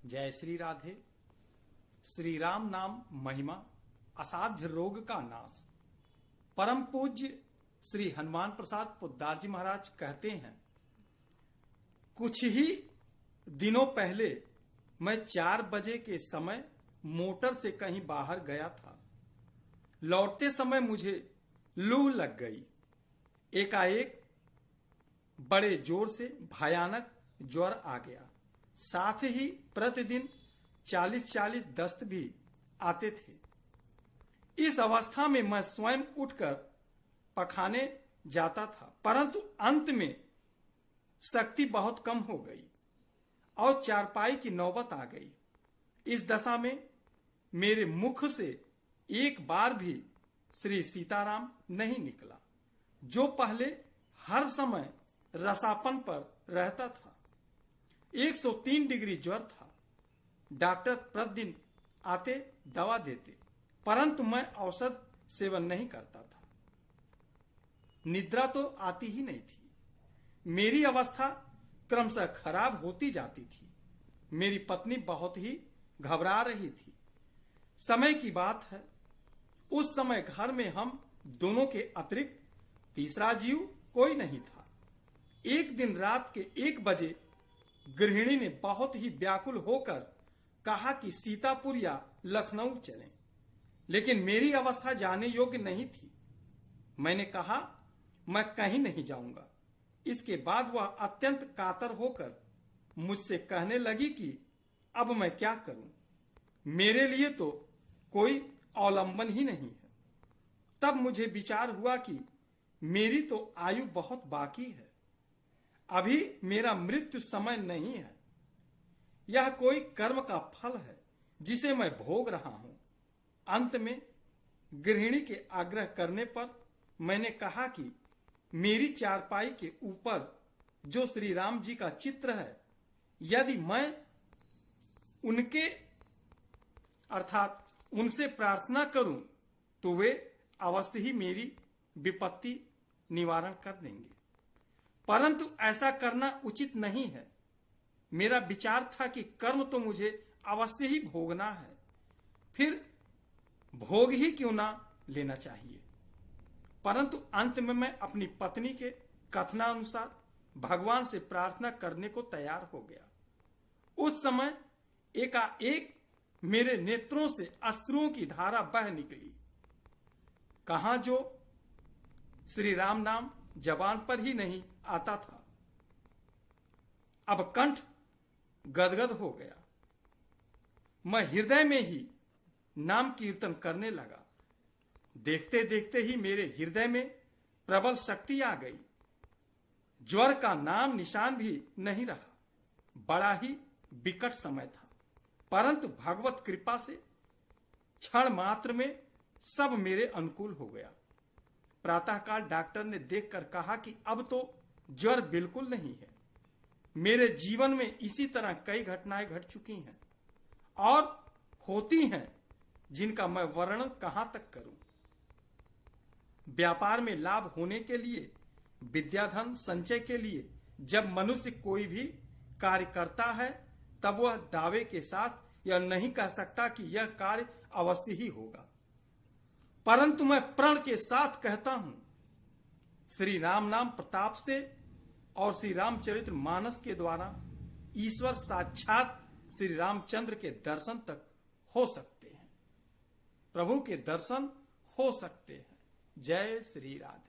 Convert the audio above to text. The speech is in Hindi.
जय श्री राधे। श्री राम नाम महिमा, असाध्य रोग का नाश। परम पूज्य श्री हनुमान प्रसाद पोद्दार जी महाराज कहते हैं, कुछ ही दिनों पहले मैं 4 बजे के समय मोटर से कहीं बाहर गया था। लौटते समय मुझे लू लग गई। एकाएक बड़े जोर से भयानक ज्वर आ गया। साथ ही प्रतिदिन 40-40 दस्त भी आते थे। इस अवस्था में मैं स्वयं उठकर पखाने जाता था, परंतु अंत में शक्ति बहुत कम हो गई और चारपाई की नौबत आ गई। इस दशा में मेरे मुख से एक बार भी श्री सीताराम नहीं निकला, जो पहले हर समय रसापन पर रहता था। 103 डिग्री ज्वर था। डॉक्टर प्रतिदिन आते दवा देते, परंतु मैं औषध सेवन नहीं करता था। निद्रा तो आती ही नहीं थी। मेरी अवस्था क्रमशः खराब होती जाती थी। मेरी पत्नी बहुत ही घबरा रही थी। समय की बात है, उस समय घर में हम दोनों के अतिरिक्त तीसरा जीव कोई नहीं था। एक दिन रात के 1 बजे गृहिणी ने बहुत ही व्याकुल होकर कहा कि सीतापुर या लखनऊ चलें, लेकिन मेरी अवस्था जाने योग्य नहीं थी। मैंने कहा मैं कहीं नहीं जाऊंगा। इसके बाद वह अत्यंत कातर होकर मुझसे कहने लगी कि अब मैं क्या करूं, मेरे लिए तो कोई अवलंबन ही नहीं है। तब मुझे विचार हुआ कि मेरी तो आयु बहुत बाकी है, अभी मेरा मृत्यु समय नहीं है। यह कोई कर्म का फल है जिसे मैं भोग रहा हूं। अंत में गृहिणी के आग्रह करने पर मैंने कहा कि मेरी चारपाई के ऊपर जो श्री राम जी का चित्र है, यदि मैं उनके अर्थात उनसे प्रार्थना करूं तो वे अवश्य ही मेरी विपत्ति निवारण कर देंगे, परंतु ऐसा करना उचित नहीं है। मेरा विचार था कि कर्म तो मुझे अवश्य ही भोगना है, फिर भोग ही क्यों ना लेना चाहिए। परंतु अंत में मैं अपनी पत्नी के कथनानुसार भगवान से प्रार्थना करने को तैयार हो गया। उस समय एकाएक मेरे नेत्रों से अश्रुओं की धारा बह निकली। कहां जो श्री राम नाम जबान पर ही नहीं आता था, अब कंठ गदगद हो गया। मैं हृदय में ही नाम कीर्तन करने लगा। देखते देखते ही मेरे हृदय में प्रबल शक्ति आ गई। ज्वर का नाम निशान भी नहीं रहा। बड़ा ही विकट समय था, परंतु भगवत कृपा से क्षण मात्र में सब मेरे अनुकूल हो गया। प्रातःकाल डॉक्टर ने देखकर कहा कि अब तो ज्वर बिल्कुल नहीं है। मेरे जीवन में इसी तरह कई घटनाएं घट चुकी हैं और होती हैं, जिनका मैं वर्णन कहां तक करूं। व्यापार में लाभ होने के लिए, विद्याधन संचय के लिए जब मनुष्य कोई भी कार्य करता है, तब वह दावे के साथ यह नहीं कह सकता कि यह कार्य अवश्य ही होगा, परंतु मैं प्रण के साथ कहता हूं, श्री राम नाम प्रताप से और श्री रामचरित्र मानस के द्वारा ईश्वर साक्षात श्री रामचंद्र के दर्शन तक हो सकते हैं, प्रभु के दर्शन हो सकते हैं। जय श्री राधे।